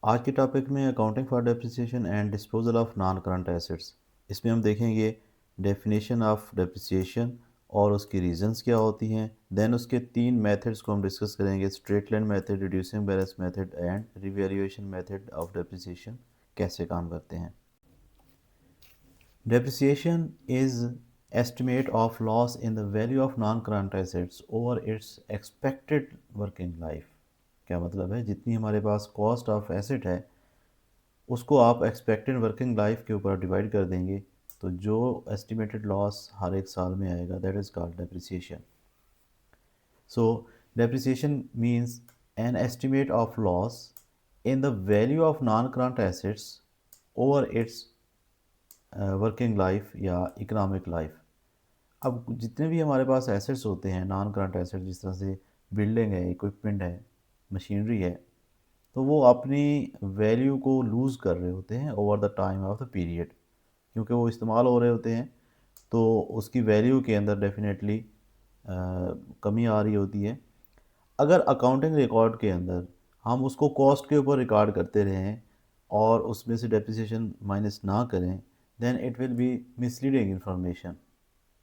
आज के टॉपिक में accounting for depreciation and disposal of non current assets. इसमें हम देखेंगे डेफिनेशन ऑफ डेप्रिसिएशन और उसकी रीजंस क्या होती हैं। देन उसके तीन मेथड्स को हम डिस्कस करेंगे, straight line method, reducing balance method and revaluation method of depreciation कैसे काम करते हैं। Depreciation is estimate of loss in the value of non-current assets over its expected working life। क्या मतलब है, जितनी हमारे पास कॉस्ट ऑफ एसेट है उसको आप एक्सपेक्टेड वर्किंग लाइफ के ऊपर डिवाइड कर देंगे तो जो एस्टिमेटेड लॉस हर एक साल में आएगा that is called depreciation. So depreciation means an estimate of loss in the value of non current assets over it's working life या इकोनॉमिक लाइफ। अब जितने भी हमारे पास एसेट्स होते हैं नॉन करंट एसेट, जिस तरह से बिल्डिंग है, इक्विपमेंट है, मशीनरी है, तो वो अपनी वैल्यू को लूज़ कर रहे होते हैं over the time of the period, क्योंकि वो इस्तेमाल हो रहे होते हैं तो उसकी वैल्यू के अंदर डेफिनेटली कमी आ रही होती है। अगर अकाउंटिंग रिकॉर्ड के अंदर हम उसको कॉस्ट के ऊपर रिकॉर्ड करते रहें और उसमें से डेप्रिसिएशन माइनस ना करें, then it will be misleading information,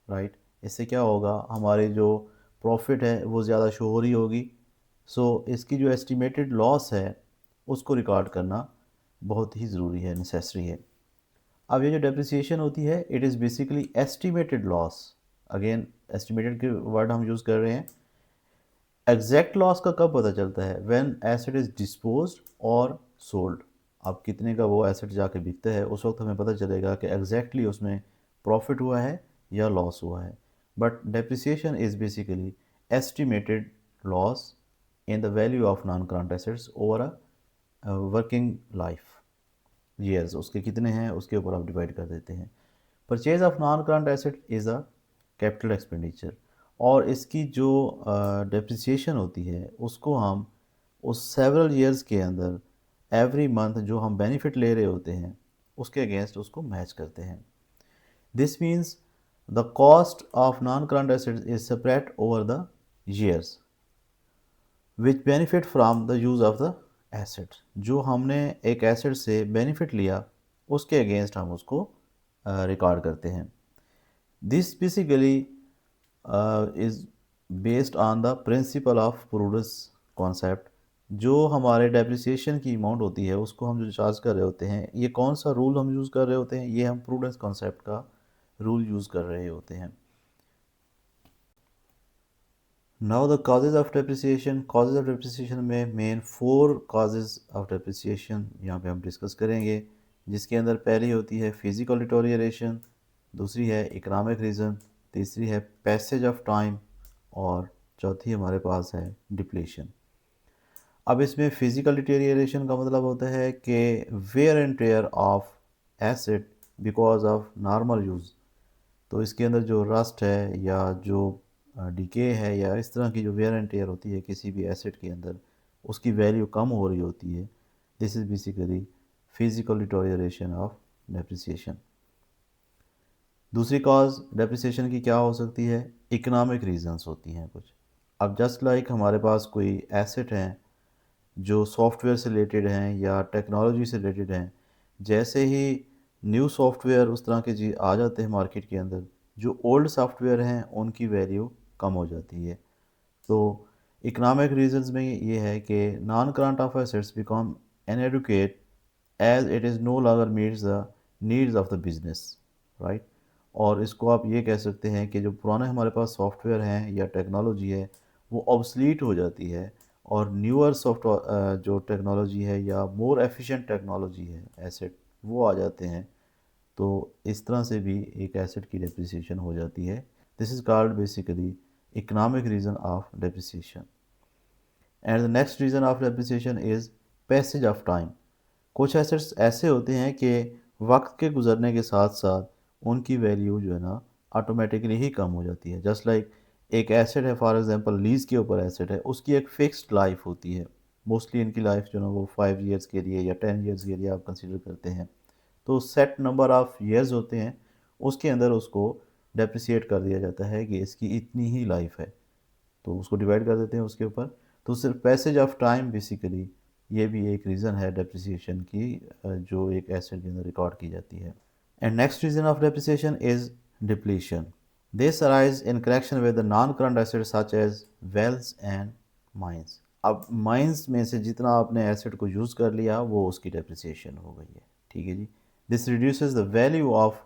right. इससे क्या होगा, हमारी जो प्रॉफिट है वो ज़्यादा शो हो रही होगी। सो इसकी जो एस्टिमेटेड लॉस है उसको रिकॉर्ड करना बहुत ही ज़रूरी है, नेसेसरी है। अब ये जो डेप्रिसिएशन होती है it is basically estimated loss. Again estimated के वर्ड हम यूज़ कर रहे हैं। एग्जैक्ट लॉस का कब पता चलता है, व्हेन एसेट इज़ डिस्पोज्ड और सोल्ड। अब कितने का वो एसेट जाके बिकता है उस वक्त हमें पता चलेगा कि एग्जैक्टली उसमें प्रॉफिट हुआ है या लॉस हुआ है। But depreciation is basically estimated loss in the value of non current assets over a working life years. उसके कितने हैं उसके ऊपर आप डिवाइड कर देते हैं। Purchase of non current asset is a capital expenditure, और इसकी जो डेप्रिसिएशन होती है उसको हम उस सेवरल ईयर्स के अंदर एवरी मंथ जो हम बेनिफिट ले रहे होते हैं उसके अगेंस्ट उसको मैच करते हैं। This means the cost of non current assets is separate over the years which benefit from the use of the asset. जो हमने एक एसेट से बेनिफिट लिया उसके अगेंस्ट हम उसको रिकॉर्ड करते हैं। This basically is based on the principle of prudence concept. जो हमारे डेप्रिसिएशन की अमाउंट होती है उसको हम जो चार्ज कर रहे होते हैं, ये कौन सा रूल हम यूज़ कर रहे होते हैं, ये हम प्रूडेंस कॉन्सेप्ट का रूल यूज़ कर रहे होते हैं। Now the causes of depreciation. Causes of depreciation में मेन 4 कॉजेज़ ऑफ डेप्रिसिएशन यहाँ पे हम डिस्कस करेंगे, जिसके अंदर पहली होती है फिजिकल डिटोरिएशन, दूसरी है इकोनॉमिक रीज़न, तीसरी है पैसेज ऑफ टाइम और चौथी हमारे पास है डिप्लेशन। अब इसमें फिजिकल डिटेरियरेशन का मतलब होता है कि wear and tear of asset because of normal use. तो इसके अंदर जो रस्ट है या जो डिके है या इस तरह की जो वेयर एंड टेयर होती है किसी भी एसिड के अंदर, उसकी वैल्यू कम हो रही होती है। This is basically physical deterioration of depreciation. दूसरी कॉज डेप्रिसिएशन की क्या हो सकती है, इकोनॉमिक रीजंस होती हैं कुछ। अब जस्ट लाइक हमारे पास कोई एसेट हैं जो सॉफ्टवेयर से रिलेटेड हैं या टेक्नोलॉजी से रिलेटेड हैं, जैसे ही न्यू सॉफ्टवेयर उस तरह के जी आ जाते हैं मार्केट के अंदर, जो ओल्ड सॉफ्टवेयर हैं उनकी वैल्यू कम हो जाती है। तो इकोनॉमिक रीजंस में ये है कि non current of assets become inadequate as it is no longer meets the needs of the business, right. और इसको आप ये कह सकते हैं कि जो पुराने हमारे पास सॉफ्टवेयर हैं या टेक्नोलॉजी है वो ऑब्सलीट हो जाती है और न्यूअर सॉफ्टवेयर जो टेक्नोलॉजी है या मोर एफिशिएंट टेक्नोलॉजी है एसेट वो आ जाते हैं। तो इस तरह से भी एक एसेट की डेप्रिसिएशन हो जाती है। This is called basically economic reason of depreciation. And the next reason of depreciation is passage of time. कुछ एसेट्स ऐसे होते हैं कि वक्त के गुजरने के साथ साथ उनकी वैल्यू जो है ना ऑटोमेटिकली ही कम हो जाती है। जस्ट लाइक एक एसेट है, फॉर एग्जांपल लीज़ के ऊपर एसेट है, उसकी एक फ़िक्स्ड लाइफ होती है। मोस्टली इनकी लाइफ जो है ना वो 5 ईयर्स के लिए या 10 ईयर्स के लिए आप कंसिडर करते हैं। तो सेट नंबर ऑफ़ ईयर्स होते हैं, उसके अंदर उसको डेप्रिसिएट कर दिया जाता है कि इसकी इतनी ही लाइफ है, तो उसको डिवाइड कर देते हैं उसके ऊपर। तो सिर्फ पैसेज ऑफ टाइम बेसिकली ये भी एक रीज़न है डेप्रिसिएशन की जो एक एसेट के अंदर रिकॉर्ड की जाती है। And next reason of depreciation is depletion. This arise in connection with the non current assets such as wells and mines. अब माइंस में से जितना आपने एसेट को यूज़ कर लिया वो उसकी डेप्रिसिएशन हो गई है, ठीक है जी। This reduces the value of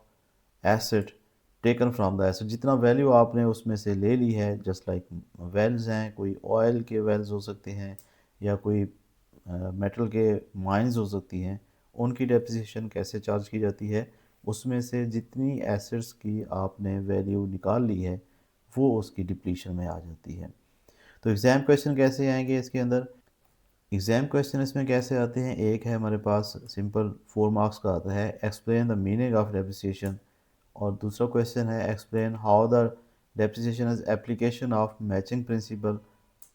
asset taken from the asset. जितना वैल्यू आपने उसमें से ले ली है, जस्ट लाइक वेल्स हैं, कोई ऑयल के वेल्स हो सकते हैं या कोई मेटल के माइंस हो सकती हैं, उनकी डेप्रिसिएशन कैसे चार्ज की जाती है, उसमें से जितनी एसेट्स की आपने वैल्यू निकाल ली है वो उसकी डिप्लीशन में आ जाती है। तो एग्ज़ाम क्वेश्चन कैसे आएंगे इसके अंदर? एग्ज़ाम क्वेश्चन इसमें कैसे आते हैं? एक है हमारे पास सिंपल 4 मार्क्स का आता है, explain the meaning of depreciation. और दूसरा क्वेश्चन है explain how the depreciation is application of matching principal.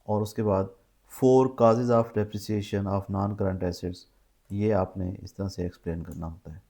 और उसके बाद 4 causes of depreciation of non current assets, ये आपने इस तरह से एक्सप्लेन करना होता है।